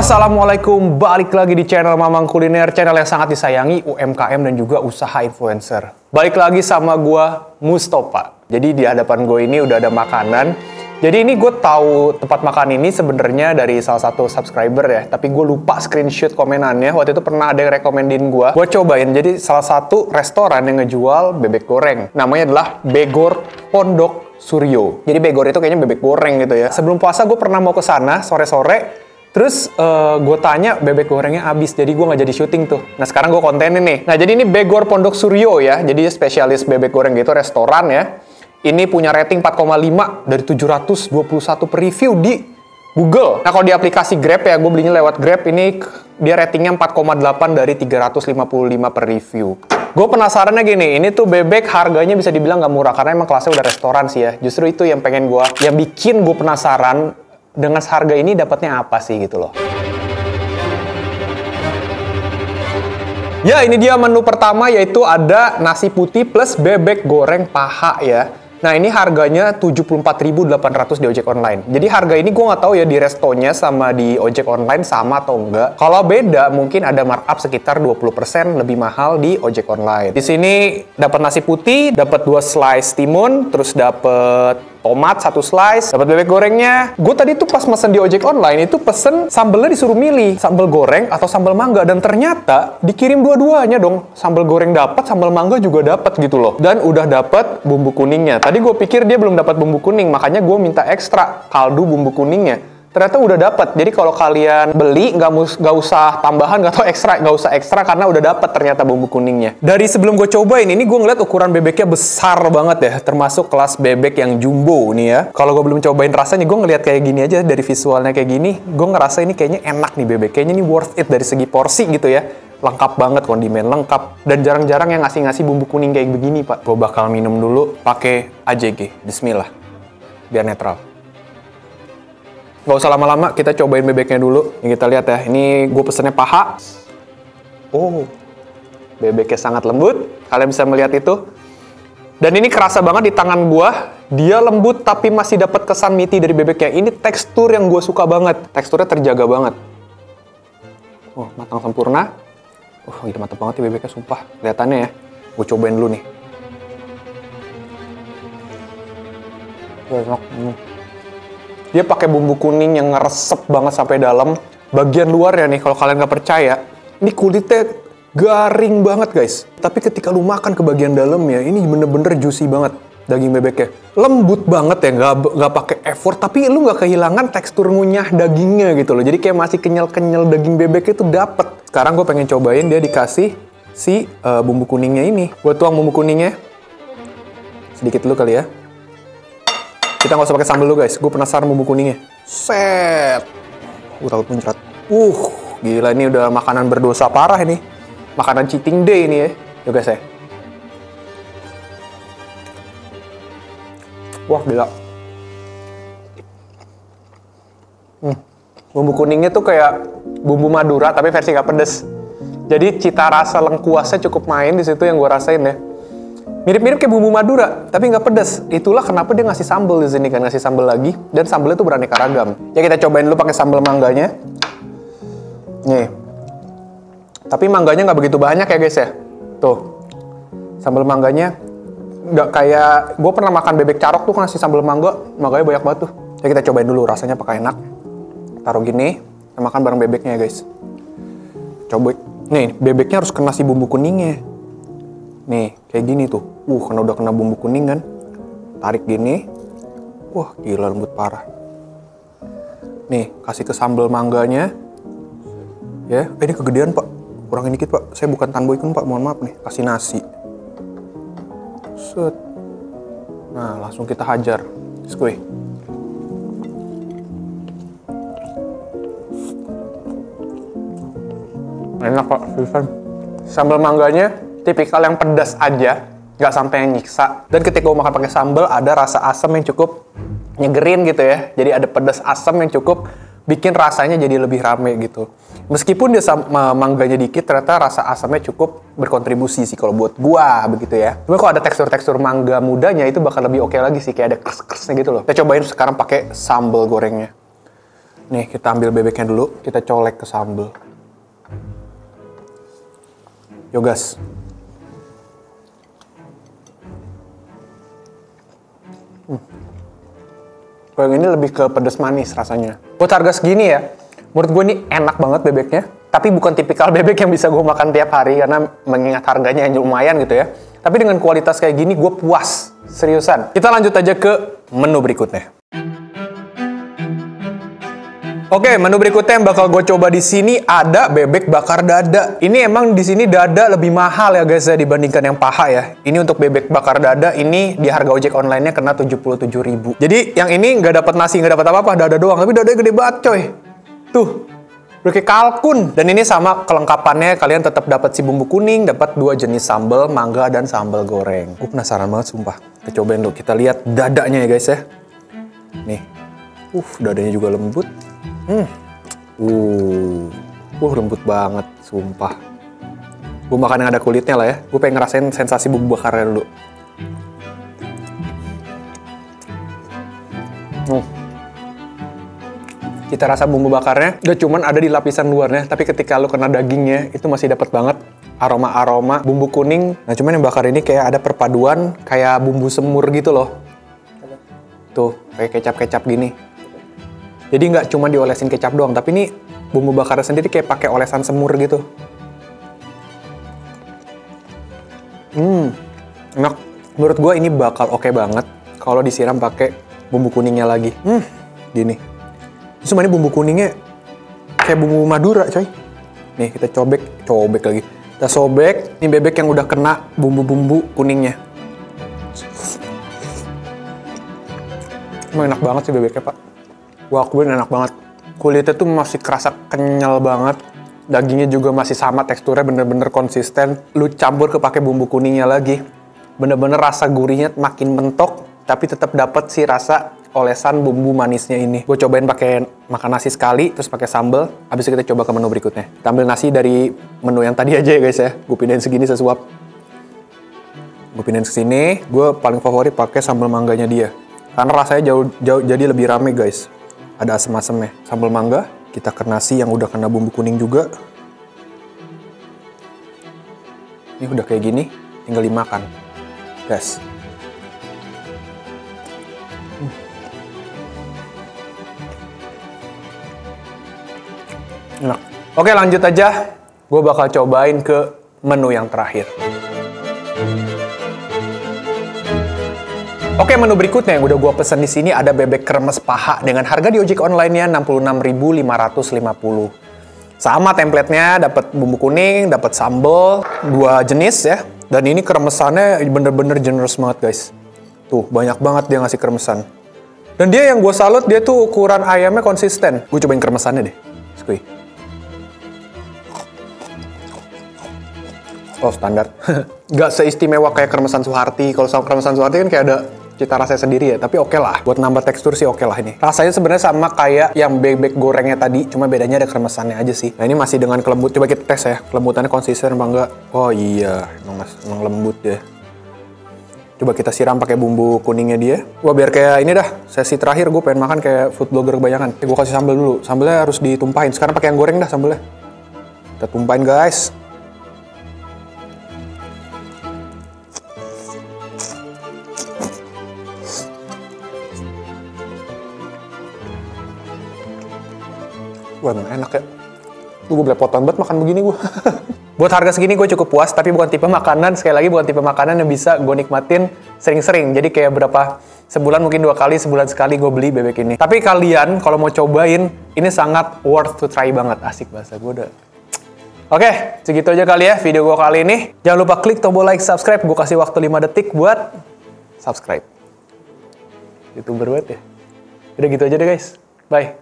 Assalamualaikum, balik lagi di channel Mamang Kuliner, channel yang sangat disayangi UMKM dan juga usaha influencer. Balik lagi sama gua Mustofa. Jadi di hadapan gue ini udah ada makanan. Jadi ini gue tahu tempat makan ini sebenarnya dari salah satu subscriber ya, tapi gue lupa screenshot komenannya. Waktu itu pernah ada yang rekomendin gue cobain. Jadi salah satu restoran yang ngejual bebek goreng. Namanya adalah Begor Pondok Suryo. Jadi Begor itu kayaknya bebek goreng gitu ya. Sebelum puasa gue pernah mau ke sana sore-sore. Terus gue tanya bebek gorengnya habis, jadi gue nggak jadi syuting tuh. Nah sekarang gue kontenin nih. Nah jadi ini Begor Pondok Suryo ya, jadi spesialis bebek goreng gitu, restoran ya. Ini punya rating 4,5 dari 721 per review di Google. Nah kalau di aplikasi Grab ya, gue belinya lewat Grab, ini dia ratingnya 4,8 dari 355 per review. Gue penasarannya gini, ini tuh bebek harganya bisa dibilang nggak murah, karena emang kelasnya udah restoran sih ya. Justru itu yang pengen gue, yang bikin gue penasaran, dengan harga ini dapatnya apa sih gitu loh. Ya ini dia menu pertama, yaitu ada nasi putih plus bebek goreng paha ya. Nah ini harganya 74.800 di ojek online. Jadi harga ini gue nggak tahu ya di restonya sama di ojek online sama atau enggak. Kalau beda mungkin ada markup sekitar 20% lebih mahal di ojek online. Di sini dapat nasi putih, dapat 2 slice timun, terus dapat tomat 1 slice, dapat bebek gorengnya. Gue tadi tuh pas mesen di ojek online itu pesen sambelnya disuruh milih sambal goreng atau sambal mangga, dan ternyata dikirim dua-duanya dong. Sambal goreng dapat, sambal mangga juga dapat gitu loh. Dan udah dapat bumbu kuningnya. Tadi gue pikir dia belum dapat bumbu kuning, makanya gue minta ekstra kaldu bumbu kuningnya. Ternyata udah dapat. Jadi kalau kalian beli nggak usah tambahan, nggak usah ekstra karena udah dapat ternyata bumbu kuningnya. Dari sebelum gue cobain ini gue ngeliat ukuran bebeknya besar banget ya, termasuk kelas bebek yang jumbo nih ya. Kalau gue belum cobain rasanya, gue ngeliat kayak gini aja dari visualnya kayak gini, gue ngerasa ini kayaknya enak nih bebek. Kayaknya ini worth it dari segi porsi gitu ya. Lengkap banget, kondimen lengkap, dan jarang-jarang yang ngasih bumbu kuning kayak begini pak. Gue bakal minum dulu pakai AJG. Bismillah, biar netral. Gak usah lama-lama, kita cobain bebeknya dulu. Yang kita lihat ya, ini gue pesennya paha. Oh, bebeknya sangat lembut. Kalian bisa melihat itu. Dan ini kerasa banget di tangan gue. Dia lembut tapi masih dapat kesan meaty dari bebeknya. Ini tekstur yang gue suka banget. Teksturnya terjaga banget. Oh, matang sempurna. Ini mantep banget nih bebeknya, sumpah. Kelihatannya ya. Gue cobain dulu nih. Dia pakai bumbu kuning yang ngeresep banget sampai dalam. Bagian luar ya nih, kalau kalian nggak percaya, ini kulitnya garing banget guys. Tapi ketika lu makan ke bagian dalamnya, ini bener-bener juicy banget daging bebeknya. Lembut banget ya, nggak pakai effort, tapi lu nggak kehilangan tekstur ngunyah dagingnya gitu loh. Jadi kayak masih kenyal-kenyal daging bebeknya itu dapet. Sekarang gue pengen cobain dia dikasih si bumbu kuningnya ini. Gue tuang bumbu kuningnya sedikit dulu kali ya. Kita nggak usah pakai sambal dulu guys, gue penasaran bumbu kuningnya. Set, gue takut muncrat. Gila ini udah makanan berdosa parah ini. Makanan cheating day ini ya. Yuk guys ya. Wah gila. Bumbu kuningnya tuh kayak bumbu Madura tapi versi nggak pedes. Jadi cita rasa lengkuasnya cukup main di situ yang gue rasain ya. Mirip-mirip kayak bumbu Madura, tapi nggak pedas. Itulah kenapa dia ngasih sambal di sini kan, ngasih sambal lagi, dan sambalnya tuh beraneka ragam. Ya kita cobain dulu pakai sambal mangganya. Nih. Tapi mangganya nggak begitu banyak ya guys ya. Tuh. Sambal mangganya nggak kayak gue pernah makan bebek carok tuh ngasih sambal mangganya banyak banget tuh. Ya kita cobain dulu rasanya apakah enak. Taruh gini, kita makan bareng bebeknya ya guys. Coba. Nih, bebeknya harus kena si bumbu kuningnya. Nih, kayak gini tuh. Karena udah kena bumbu kuning kan. Tarik gini. Wah, gila lembut parah. Nih, kasih ke sambal mangganya. Ya, ini kegedean pak. Kurangin dikit pak. Saya bukan tanboykun pak, mohon maaf nih. Kasih nasi. Set. Nah, langsung kita hajar. Squee. Enak pak, seriusan. Sambal mangganya tipikal yang pedas aja, nggak sampai yang nyiksa. Dan ketika gue makan pakai sambal, ada rasa asam yang cukup nyegerin gitu ya. Jadi ada pedas asam yang cukup bikin rasanya jadi lebih rame gitu. Meskipun dia mangganya dikit, ternyata rasa asamnya cukup berkontribusi sih kalau buat gua begitu ya. Cuma kalau ada tekstur-tekstur mangga mudanya itu bakal lebih oke lagi sih, kayak ada kers-kersnya gitu loh. Kita cobain sekarang pakai sambal gorengnya. Nih, kita ambil bebeknya dulu, kita colek ke sambal. Yo gas. Kalau yang ini lebih ke pedas manis rasanya. Buat harga segini ya, menurut gue ini enak banget bebeknya. Tapi bukan tipikal bebek yang bisa gue makan tiap hari, karena mengingat harganya yang lumayan gitu ya. Tapi dengan kualitas kayak gini, gue puas. Seriusan. Kita lanjut aja ke menu berikutnya. Oke, menu berikutnya yang bakal gue coba di sini ada bebek bakar dada. Ini emang di sini dada lebih mahal ya guys ya dibandingkan yang paha ya. Ini untuk bebek bakar dada ini di harga ojek online-nya kena 77.000. Jadi yang ini nggak dapat nasi, nggak dapat apa-apa, dada doang. Tapi dadanya gede banget coy. Tuh, udah kayak kalkun. Dan ini sama kelengkapannya, kalian tetap dapat si bumbu kuning, dapat 2 jenis sambal, mangga dan sambal goreng. Gue penasaran banget sumpah. Kita cobain dulu. Kita lihat dadanya ya guys ya. Nih. Dadanya juga lembut. Lembut banget, sumpah. Gue makan yang ada kulitnya lah ya. Gue pengen ngerasain sensasi bumbu bakarnya dulu. Cita rasa bumbu bakarnya udah cuman ada di lapisan luarnya, tapi ketika lo kena dagingnya, itu masih dapat banget aroma-aroma bumbu kuning. Nah, cuman yang bakar ini kayak ada perpaduan kayak bumbu semur gitu loh. Tuh, kayak kecap-kecap gini. Jadi nggak cuma diolesin kecap doang, tapi ini bumbu bakarnya sendiri kayak pakai olesan semur gitu. Enak. Menurut gue ini bakal oke banget kalau disiram pakai bumbu kuningnya lagi. Gini. Cuma ini bumbu kuningnya kayak bumbu Madura, coy. Nih, kita cobek lagi. Kita sobek. Ini bebek yang udah kena bumbu-bumbu kuningnya. Emang enak banget sih bebeknya, Pak. Wah, akuin enak banget. Kulitnya tuh masih kerasa kenyal banget. Dagingnya juga masih sama, teksturnya bener-bener konsisten. Lu campur ke pakai bumbu kuningnya lagi. Bener-bener rasa gurihnya makin mentok, tapi tetap dapat sih rasa olesan bumbu manisnya ini. Gue cobain pakai makan nasi sekali, terus pakai sambal. Habis itu kita coba ke menu berikutnya. Kita ambil nasi dari menu yang tadi aja ya guys ya. Gue pindahin segini sesuap. Gue pindahin ke sini. Gue paling favorit pakai sambal mangganya dia. Karena rasanya jauh jadi lebih rame guys. Ada asem-asemnya. Sambal mangga, kita ke nasi yang udah kena bumbu kuning juga. Ini udah kayak gini, tinggal dimakan. Guys. Enak. Oke, lanjut aja. Gue bakal cobain ke menu yang terakhir. Oke, menu berikutnya yang udah gue pesen di sini ada bebek kremes paha dengan harga di ojek online-nya 66.550. Sama template-nya, dapat bumbu kuning, dapat sambal, 2 jenis ya. Dan ini kremesannya bener-bener generous banget guys. Tuh, banyak banget dia ngasih kremesan. Dan dia yang gue salut, dia tuh ukuran ayamnya konsisten. Gue cobain kremesannya deh. Skuy. Oh, standar. Gak seistimewa kayak kremesan Suharti. Kalau sama kremesan Suharti kan kayak ada cita rasanya sendiri ya, tapi oke lah. Buat nambah tekstur sih oke lah ini. Rasanya sebenarnya sama kayak yang bebek gorengnya tadi, cuma bedanya ada kremesannya aja sih. Nah, ini masih dengan kelembut. Coba kita tes ya, kelembutannya konsisten apa enggak. Oh iya, emang lembut deh. Coba kita siram pakai bumbu kuningnya dia. Wah, biar kayak ini dah, sesi terakhir gue pengen makan kayak food blogger kebanyakan. Gue kasih sambal dulu. Sambalnya harus ditumpahin. Sekarang pakai yang goreng dah sambalnya. Kita tumpahin guys. Wah, emang enak ya. Gue belepotan banget makan begini gue. Buat harga segini gue cukup puas, tapi bukan tipe makanan, sekali lagi bukan tipe makanan yang bisa gue nikmatin sering-sering. Jadi kayak berapa, sebulan mungkin 2 kali, sebulan sekali gue beli bebek ini. Tapi kalian kalau mau cobain, ini sangat worth to try banget. Asik bahasa gue udah. Oke, segitu aja kali ya video gue kali ini. Jangan lupa klik tombol like, subscribe. Gue kasih waktu 5 detik buat subscribe. YouTuber banget ya. Udah gitu aja deh guys. Bye.